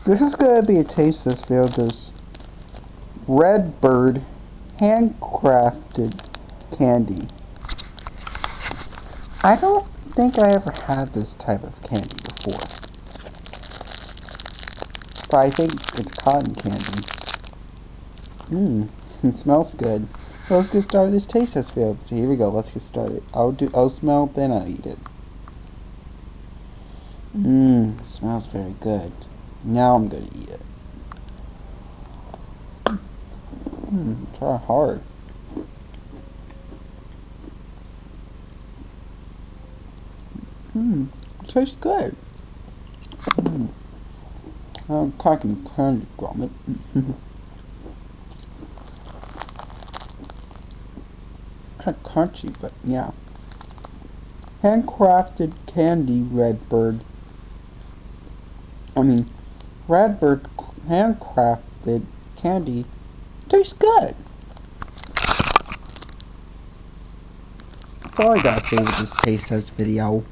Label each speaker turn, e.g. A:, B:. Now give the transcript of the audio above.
A: This is gonna be a taste test video. There's Redbird handcrafted candy. I don't think I ever had this type of candy before. But I think it's cotton candy. It smells good. Well, let's get started with this taste test video. So here we go, let's get started. I'll smell it, then I'll eat it. It smells very good. Now I'm gonna eat it. It's kind of hard. It tastes good. I'm cracking candy from it. Kind of crunchy, but yeah. Handcrafted candy, Redbird. Redbird handcrafted candy tastes good. That's all I gotta say with this taste test video.